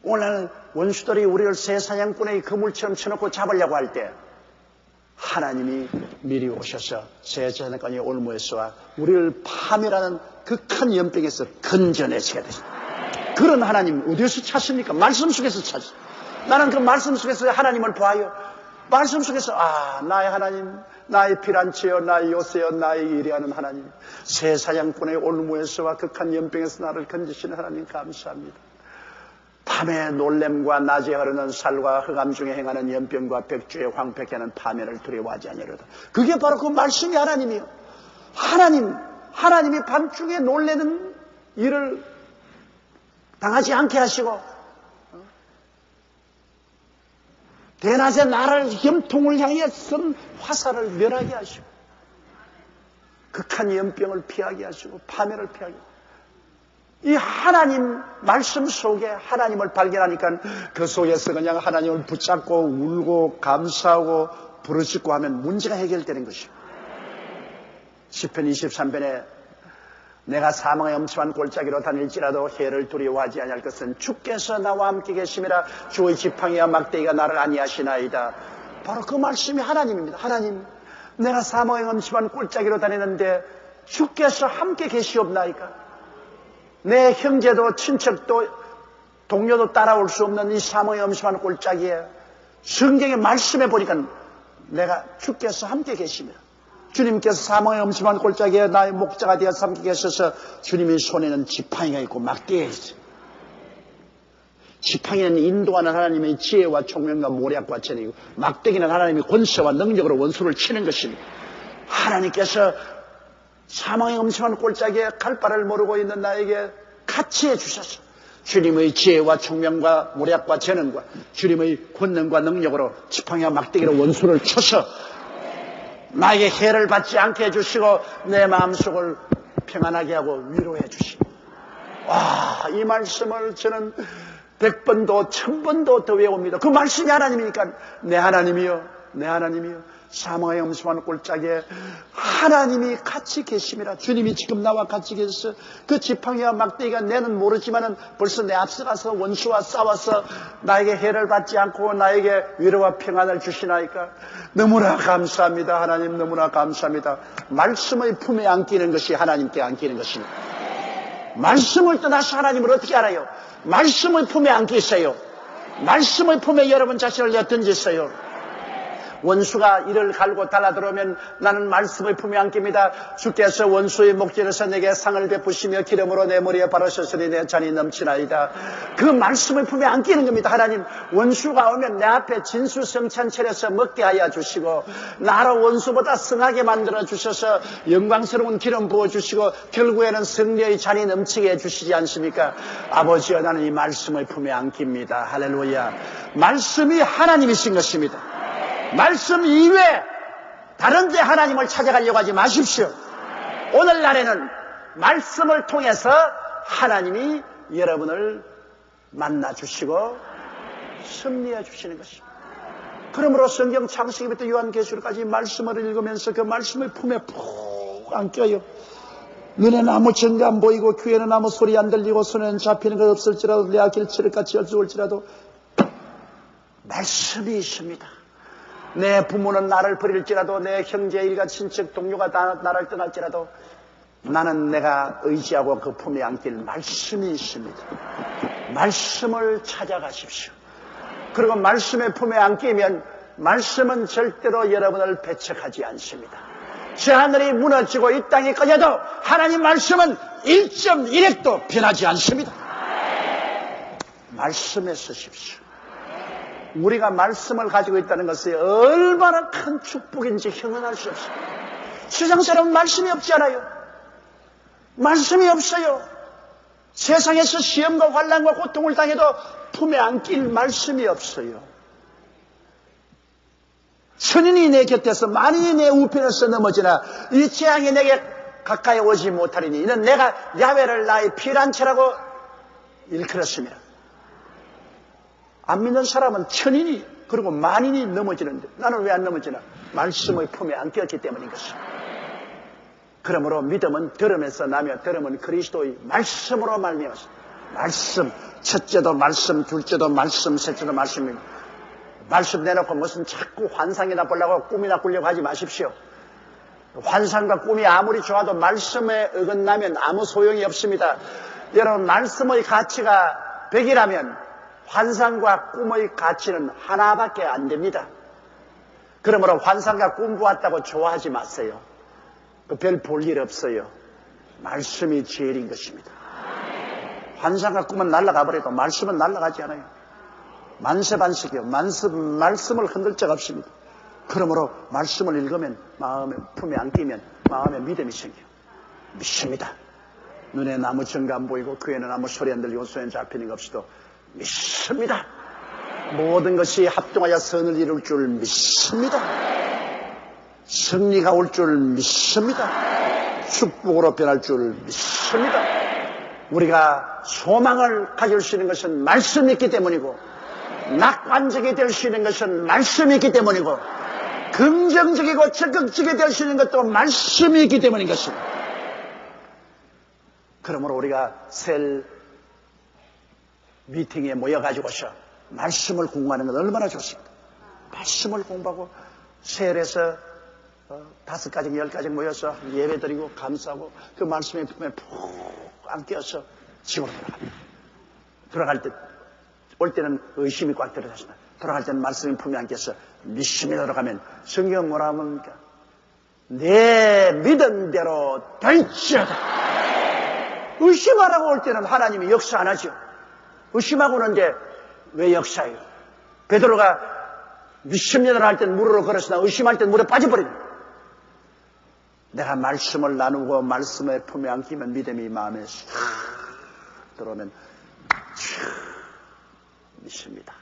오늘날 원수들이 우리를 새 사냥꾼의 그물처럼 쳐놓고 잡으려고 할 때 하나님이 미리 오셔서 새 사냥꾼의 올무에서와 우리를 파멸하는 극한 연병에서 건져내시게 되십니다. 그런 하나님 어디서 찾습니까? 말씀 속에서 찾습니다. 나는 그 말씀 속에서 하나님을 봐요. 말씀 속에서 나의 하나님, 나의 피난처여 나의 요새여 나의 이래하는 하나님, 새 사냥꾼의 올무에서와 극한 연병에서 나를 건지시는 하나님 감사합니다. 밤의 놀램과 낮에 흐르는 살과 흑암 중에 행하는 연병과 백주의 황폐케 하는 파멸을 두려워하지 아니하리로다. 그게 바로 그 말씀이 하나님이요. 하나님이 밤중에 놀래는 일을 당하지 않게 하시고 대낮에 나를 염통을 향해 쏜 화살을 멸하게 하시고 극한 연병을 피하게 하시고 파멸을 피하게 하시고 이 하나님 말씀 속에 하나님을 발견하니까 그 속에서 그냥 하나님을 붙잡고 울고 감사하고 부르짖고 하면 문제가 해결되는 것이에요. 시편 23편에 내가 사망의 엄침한 골짜기로 다닐지라도 해를 두려워하지 아니할 것은 주께서 나와 함께 계심이라. 주의 지팡이와 막대기가 나를 안위하시나이다. 바로 그 말씀이 하나님입니다. 하나님, 내가 사망의 엄침한 골짜기로 다니는데 주께서 함께 계시옵나이까. 내 형제도 친척도 동료도 따라올 수 없는 이 사망의 엄침한 골짜기에 성경의 말씀에 보니까 내가 주께서 함께 계십니다. 주님께서 사망의 엄침한 골짜기에 나의 목자가 되어서 함께 계셔서 주님의 손에는 지팡이가 있고 막대기가 있어요. 지팡이는 인도하는 하나님의 지혜와 총명과 모략과 재능이고 막대기는 하나님의 권세와 능력으로 원수를 치는 것입니다. 하나님께서 사망의 엄침한 골짜기에 갈 바를 모르고 있는 나에게 같이 해주셔서 주님의 지혜와 총명과 모략과 재능과 주님의 권능과 능력으로 지팡이와 막대기로 원수를 쳐서 나에게 해를 받지 않게 해주시고 내 마음속을 평안하게 하고 위로해 주시고 이 말씀을 저는 100번도 1000번도 더 외웁니다. 그 말씀이 하나님이니까 내 하나님이요 사망의 엄침한 골짜기에 하나님이 같이 계심이라. 주님이 지금 나와 같이 계셔서 그 지팡이와 막대기가 내는 모르지만은 벌써 내 앞서가서 원수와 싸워서 나에게 해를 받지 않고 나에게 위로와 평안을 주시나이까. 너무나 감사합니다. 하나님 너무나 감사합니다. 말씀의 품에 안기는 것이 하나님께 안기는 것입니다. 말씀을 떠나서 하나님을 어떻게 알아요? 말씀의 품에 안기세요. 말씀의 품에 여러분 자신을 던지세요. 원수가 이를 갈고 달라들어오면 나는 말씀의 품에 안깁니다. 주께서 원수의 목전에서 내게 상을 베푸시며 기름으로 내 머리에 바르셨으니 내 잔이 넘치나이다. 그 말씀의 품에 안기는 겁니다. 하나님, 원수가 오면 내 앞에 진수성찬 차려서 먹게 하여 주시고 나로 원수보다 성하게 만들어 주셔서 영광스러운 기름 부어주시고 결국에는 승리의 잔이 넘치게 해주시지 않습니까? 아버지여, 나는 이 말씀의 품에 안깁니다. 할렐루야. 말씀이 하나님이신 것입니다. 말씀 이외에 다른 데 하나님을 찾아가려고 하지 마십시오. 오늘날에는 말씀을 통해서 하나님이 여러분을 만나주시고 승리해 주시는 것입니다. 그러므로 성경 창세기부터 요한계시록까지 말씀을 읽으면서 그 말씀의 품에 푹 안겨요. 눈에는 아무 증거 안 보이고 귀에는 아무 소리 안 들리고 손에는 잡히는 것 없을지라도 내가 길치를 같이 열두올지라도 말씀이 있습니다. 내 부모는 나를 버릴지라도, 내 형제, 일가, 친척, 동료가 다 나를 떠날지라도 나는 내가 의지하고 그 품에 안길 말씀이 있습니다. 말씀을 찾아가십시오. 그리고 말씀의 품에 안기면 말씀은 절대로 여러분을 배척하지 않습니다. 저 하늘이 무너지고 이 땅이 꺼져도 하나님 말씀은 1.1핵도 변하지 않습니다. 말씀에 서십시오. 우리가 말씀을 가지고 있다는 것이 얼마나 큰 축복인지 형언할 수 없습니다. 세상 사람은 말씀이 없잖아요. 말씀이 없어요. 세상에서 시험과 환난과 고통을 당해도 품에 안길 말씀이 없어요. 천인이 내 곁에서 만인이 내 우편에서 넘어지나 이 재앙이 내게 가까이 오지 못하리니 이는 내가 야훼를 나의 피난처라고 일컬었습니다. 안 믿는 사람은 천인이 그리고 만인이 넘어지는데 나는 왜 안 넘어지나? 말씀의 품에 안겼기 때문인 것입니다. 그러므로 믿음은 들음에서 나며 들음은 그리스도의 말씀으로 말미암았습니다. 말씀, 첫째도 말씀, 둘째도 말씀, 셋째도 말씀입니다. 말씀 내놓고 무슨 자꾸 환상이나 보려고 꿈이나 꾸려고 하지 마십시오. 환상과 꿈이 아무리 좋아도 말씀에 어긋나면 아무 소용이 없습니다. 여러분, 말씀의 가치가 100이라면 환상과 꿈의 가치는 하나밖에 안 됩니다. 그러므로 환상과 꿈 보았다고 좋아하지 마세요. 별 볼 일 없어요. 말씀이 제일인 것입니다. 환상과 꿈은 날아가 버려도 말씀은 날아가지 않아요. 만세반석이요. 말씀을 흔들 적 없습니다. 그러므로 말씀을 읽으면 마음에 품에 안기면 마음에 믿음이 생겨요. 믿습니다. 눈에 아무 증거 안 보이고 귀에는 아무 소리 안 들리고 손에 잡히는 것 없이도 믿습니다. 모든 것이 합동하여 선을 이룰 줄 믿습니다. 승리가 올 줄 믿습니다. 축복으로 변할 줄 믿습니다. 우리가 소망을 가질 수 있는 것은 말씀이 있기 때문이고 낙관적이 될 수 있는 것은 말씀이 있기 때문이고 긍정적이고 적극적이 될 수 있는 것도 말씀이 있기 때문인 것입니다. 그러므로 우리가 셀 미팅에 모여가지고서 말씀을 공부하는 건 얼마나 좋습니다. 말씀을 공부하고 셀에서 5가정, 10가정 모여서 예배드리고 감사하고 그 말씀의 품에 푹 안겨서 집으로 돌아갑니다. 돌아갈 때, 올 때는 의심이 꽉 들어갔습니다. 돌아갈 때는 말씀의 품에 안겨서 믿음이 돌아가면 성경 뭐라 합니까? 내 믿음대로 될지어다. 의심하라고 올 때는 하나님이 역사 안 하죠. 의심하고 오는데 왜 역사해요? 베드로가 믿음대로 할 때는 물으로 걸었으나 의심할 때는 물에 빠져버립니다. 내가 말씀을 나누고 말씀의 품에 안기면 믿음이 마음에 싹 들어오면 믿습니다.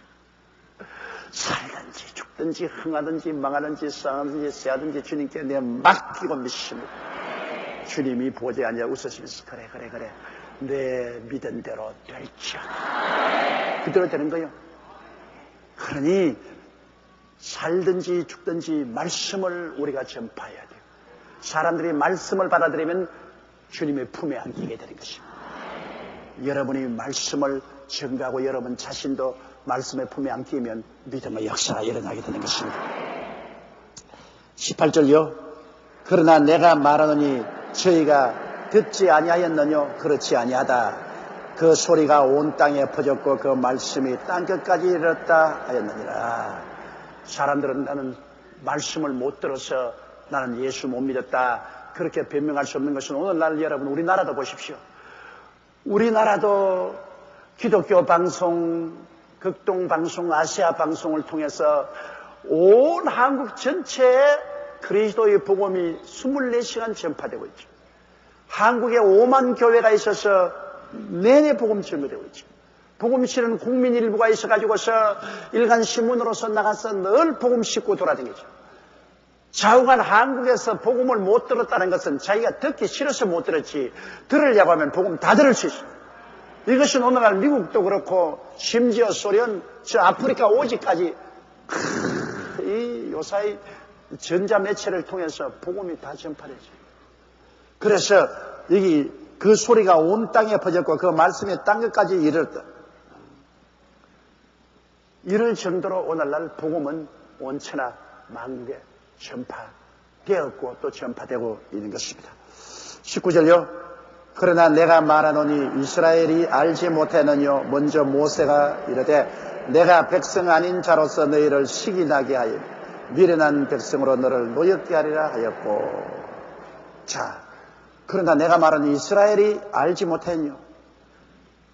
살든지 죽든지 흥하든지 망하든지 싸우든지 쎄하든지 주님께 내가 맡기고 믿습니다. 주님이 보지 않냐 웃으시면서 그래 내 믿은 대로 될지어다. 그대로 되는 거예요. 그러니 살든지 죽든지 말씀을 우리가 전파해야 돼요. 사람들이 말씀을 받아들이면 주님의 품에 안기게 되는 것입니다. 여러분이 말씀을 증거하고 여러분 자신도 말씀의 품에 안기면 믿음의 역사가 일어나게 되는 것입니다. 18절요. 그러나 내가 말하노니 저희가 듣지 아니하였느뇨? 그렇지 아니하다. 그 소리가 온 땅에 퍼졌고 그 말씀이 땅끝까지 이르렀다 하였느니라. 사람들은 나는 말씀을 못 들어서 나는 예수 못 믿었다. 그렇게 변명할 수 없는 것은 오늘날 여러분 우리나라도 보십시오. 우리나라도 기독교 방송, 극동방송, 아시아 방송을 통해서 온 한국 전체에 그리스도의 복음이 24시간 전파되고 있죠. 한국에 5만 교회가 있어서 내내 복음 전파되고 있죠. 복음 실은 국민 일부가 있어가지고서 일간 신문으로서 나가서 늘 복음 싣고 돌아다니죠. 좌우간 한국에서 복음을 못 들었다는 것은 자기가 듣기 싫어서 못 들었지 들으려고 하면 복음 다 들을 수 있어요. 이것은 오늘날 미국도 그렇고 심지어 소련, 저 아프리카 오지까지 이 요사이 전자매체를 통해서 복음이 다 전파되죠. 그래서 여기 그 소리가 온 땅에 퍼졌고 그 말씀이 땅끝까지 이르렀다. 이럴 정도로 오늘날 복음은 온천하 만국에 전파되었고 또 전파되고 있는 것입니다. 19절요. 그러나 내가 말하노니 이스라엘이 알지 못하느뇨. 먼저 모세가 이르되 내가 백성 아닌 자로서 너희를 시기나게 하여 미련한 백성으로 너를 노엽게 하리라 하였고. 자, 그러나 내가 말하는 이스라엘이 알지 못했뇨.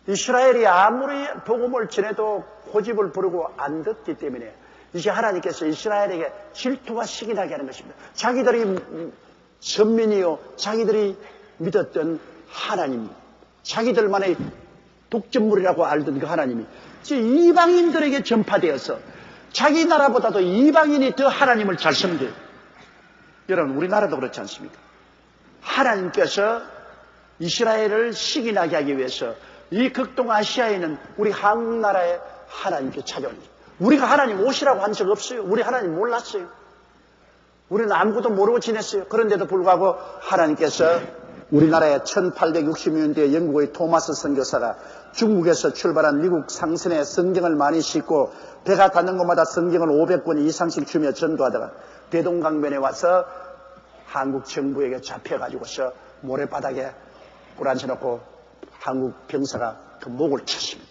이스라엘이 아무리 복음을 전해도 고집을 부르고 안 듣기 때문에 이제 하나님께서 이스라엘에게 질투와 시기 나게 하는 것입니다. 자기들이 선민이요, 자기들이 믿었던 하나님, 자기들만의 독점물이라고 알던 그 하나님이 이제 이방인들에게 전파되어서 자기 나라보다도 이방인이 더 하나님을 잘 섬겨요. 여러분, 우리나라도 그렇지 않습니까? 하나님께서 이스라엘을 시기 나게 하기 위해서 이 극동아시아에 있는 우리 한국 나라에 하나님께 찾아온 거예요. 우리가 하나님 오시라고 한 적 없어요. 우리 하나님 몰랐어요. 우리는 아무것도 모르고 지냈어요. 그런데도 불구하고 하나님께서 우리나라에 1860년대에 영국의 토마스 선교사가 중국에서 출발한 미국 상선에 성경을 많이 싣고 배가 닿는 곳마다 성경을 500권 이상씩 주며 전도하다가 대동강변에 와서 한국 정부에게 잡혀가지고서 모래바닥에 꿇어앉혀놓고 한국 병사가 그 목을 쳤습니다.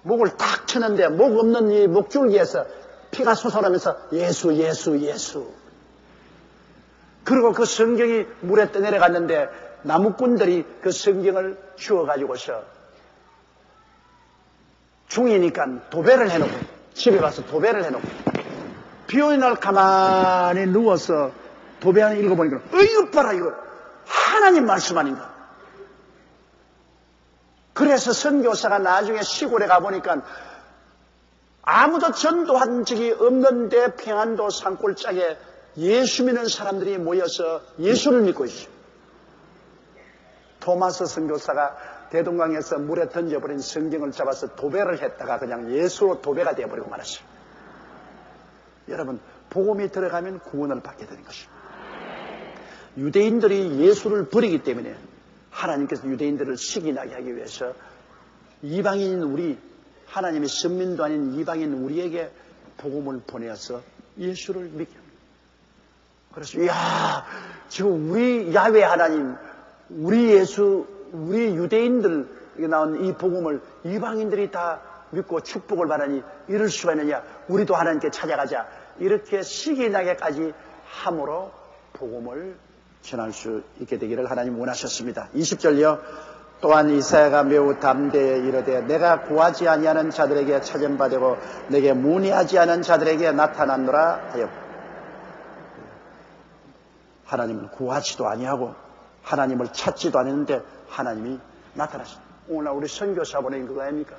목을 딱 쳤는데 목 없는 이 목줄기에서 피가 솟아나면서 예수 예수 예수. 그리고 그 성경이 물에 떠내려갔는데 나무꾼들이 그 성경을 주워가지고서 중이니까 도배를 해놓고 집에 가서 도배를 해놓고 비 오는 날 가만히 누워서 도배 안에 읽어보니까 이것 봐라 이거 하나님 말씀 아닌가. 그래서 선교사가 나중에 시골에 가보니까 아무도 전도한 적이 없는데 평안도 산골짜기에 예수 믿는 사람들이 모여서 예수를 믿고 있어요. 토마스 선교사가 대동강에서 물에 던져버린 성경을 잡아서 도배를 했다가 그냥 예수로 도배가 되어버리고 말았어요. 여러분, 복음이 들어가면 구원을 받게 되는 것입니다. 유대인들이 예수를 버리기 때문에 하나님께서 유대인들을 시기나게 하기 위해서 이방인인 우리, 하나님의 선민도 아닌 이방인 우리에게 복음을 보내어서 예수를 믿게 합니다. 그래서 이야, 지금 우리 야훼 하나님, 우리 예수, 우리 유대인들에게 나온 이 복음을 이방인들이 다 믿고 축복을 받으니 이럴 수가 있느냐. 우리도 하나님께 찾아가자. 이렇게 시기나게까지 함으로 복음을 전할 수 있게 되기를 하나님 원하셨습니다. 20절요. 또한 이사야가 매우 담대히 이르되 내가 구하지 아니하는 자들에게 찾음받고 내게 문의하지 않은 자들에게 나타났노라 하였고. 하나님을 구하지도 아니하고 하나님을 찾지도 않았는데 하나님이 나타나셨다. 오늘 우리 선교사 보낸 그거 아닙니까?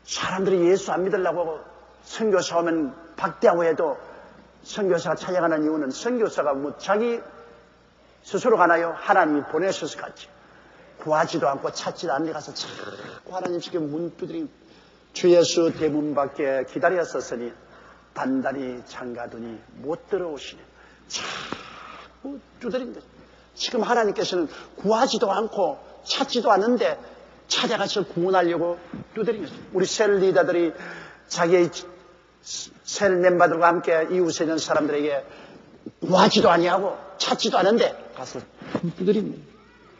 사람들이 예수 안 믿으려고 하고 선교사 오면 박대하고 해도 선교사가 찾아가는 이유는 선교사가 뭐 자기 스스로 가나요? 하나님이 보내셔서 갔지. 구하지도 않고 찾지도 않는 데 가서 자꾸 하나님 지금 문 두드린 주 예수 대문 밖에 기다렸었으니 단단히 잠가두니 못 들어오시네. 자꾸 두드린 거죠. 지금 하나님께서는 구하지도 않고 찾지도 않는데 찾아가서 구원하려고 두드린 거죠. 우리 셀 리더들이 자기의 셀 멤버들과 함께 이웃에 있는 사람들에게 구하지도 아니하고 찾지도 않은데 가서 두드린 거예요.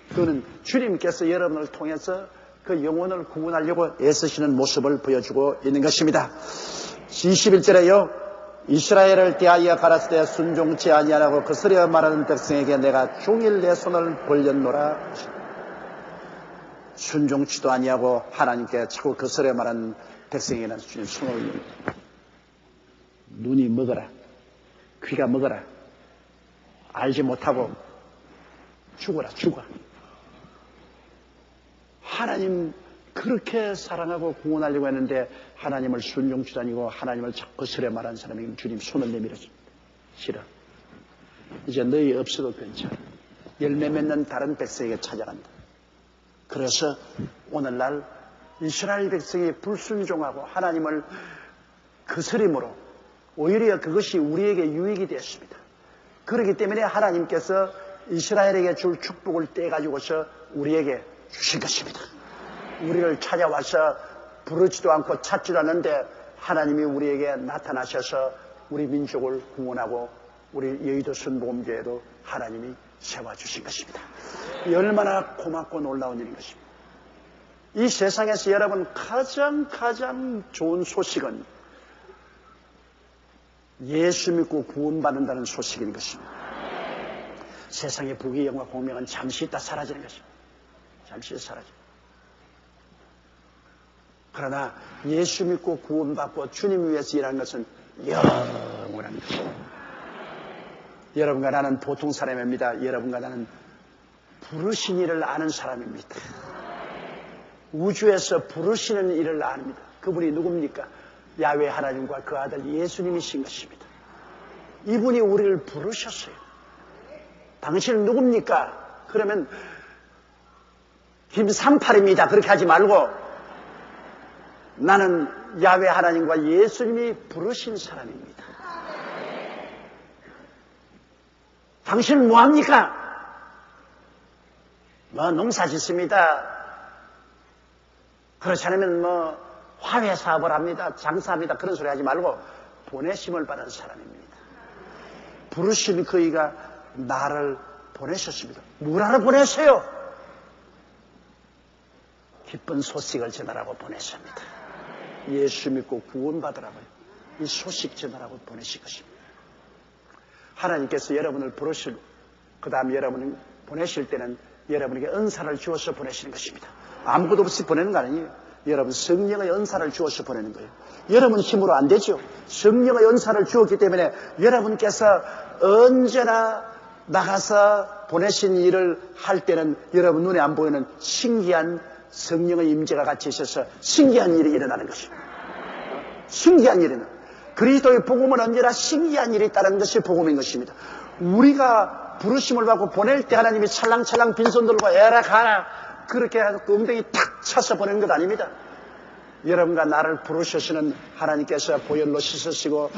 그거는 주님께서 여러분을 통해서 그 영혼을 구원하려고 애쓰시는 모습을 보여주고 있는 것입니다. 21절에요. 이스라엘을 대하여 가라사대 순종치 아니하라고 거스려 말하는 백성에게 내가 종일 내 손을 벌렸노라. 순종치도 아니하고 하나님께 자꾸 거스려 말하는 백성에게는 주님 손을 눈이 먹어라. 귀가 먹어라. 알지 못하고 죽어라. 죽어. 하나님 그렇게 사랑하고 구원하려고 했는데 하나님을 순종치 아니고 하나님을 자꾸 거스려 말하는 사람에게 주님 손을 내밀어줍니다. 싫어. 이제 너희 없어도 괜찮아. 열매 맺는 다른 백성에게 찾아간다. 그래서 오늘날 이스라엘 백성이 불순종하고 하나님을 거스림으로 오히려 그것이 우리에게 유익이 되었습니다. 그렇기 때문에 하나님께서 이스라엘에게 줄 축복을 떼가지고서 우리에게 주신 것입니다. 우리를 찾아와서 부르지도 않고 찾지도 않는데 하나님이 우리에게 나타나셔서 우리 민족을 구원하고 우리 여의도 순복음교회도 하나님이 세워주신 것입니다. 이 얼마나 고맙고 놀라운 일인 것입니다. 이 세상에서 여러분 가장 좋은 소식은 예수 믿고 구원받는다는 소식인 것입니다. 세상의 부귀 영화 공명은 잠시 있다 사라지는 것입니다. 잠시 사라져. 그러나 예수 믿고 구원받고 주님 위해서 일하는 것은 영원한 것입니다. 여러분과 나는 보통 사람입니다. 여러분과 나는 부르신 일을 아는 사람입니다. 우주에서 부르시는 일을 압니다. 그분이 누굽니까? 야훼 하나님과 그 아들 예수님이신 것입니다. 이분이 우리를 부르셨어요. 당신은 누굽니까? 그러면 김상팔입니다. 그렇게 하지 말고 나는 야훼 하나님과 예수님이 부르신 사람입니다. 당신은 뭐합니까? 농사 짓습니다. 그렇지 않으면 화훼 사업을 합니다. 장사합니다. 그런 소리 하지 말고 보내심을 받은 사람입니다. 부르신 그이가 나를 보내셨습니다. 뭐라로 보내세요? 기쁜 소식을 전하라고 보내십니다. 예수 믿고 구원받으라고요. 이 소식 전하라고 보내신 것입니다. 하나님께서 여러분을 부르시고 그 다음 여러분을 보내실 때는 여러분에게 은사를 주어서 보내시는 것입니다. 아무것도 없이 보내는 거 아니에요. 여러분 성령의 은사를 주어서 보내는 거예요. 여러분 힘으로 안 되죠. 성령의 은사를 주었기 때문에 여러분께서 언제나 나가서 보내신 일을 할 때는 여러분 눈에 안 보이는 신기한 성령의 임재가 같이 있어서 신기한 일이 일어나는 것입니다. 신기한 일이는 그리스도의 복음은 언제나 신기한 일이 있다는 것이 복음인 것입니다. 우리가 부르심을 받고 보낼 때 하나님이 찰랑찰랑 빈손 들고 에라 가라 그렇게 해서 엉덩이 탁 쳐서 보내는 것 아닙니다. 여러분과 나를 부르셔서는 하나님께서 보혈로 씻으시고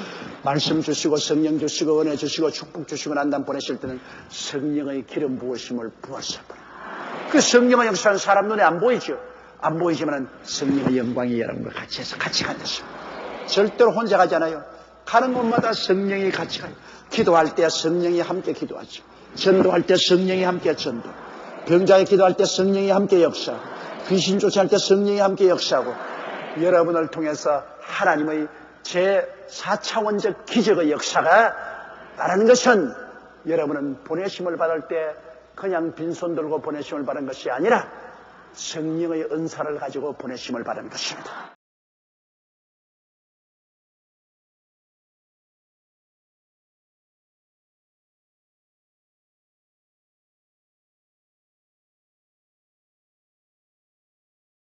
말씀 주시고 성령 주시고 은혜 주시고 축복 주시고 난 다음 보내실 때는 성령의 기름 부으심을 부어서 그 성령의 역사는 사람 눈에 안 보이죠. 안 보이지만 성령의 영광이 여러분과 같이 해서 같이 간다습니다. 절대로 혼자 가지 않아요. 가는 곳마다 성령이 같이 가요. 기도할 때 성령이 함께 기도하죠. 전도할 때 성령이 함께 전도. 병자에 기도할 때 성령이 함께 역사. 귀신 쫓아할 때 성령이 함께 역사하고 여러분을 통해서 하나님의 제4차원적 기적의 역사가 나라는 것은 여러분은 보내심을 받을 때 그냥 빈손 들고 보내심을 받은 것이 아니라 성령의 은사를 가지고 보내심을 받은 것입니다.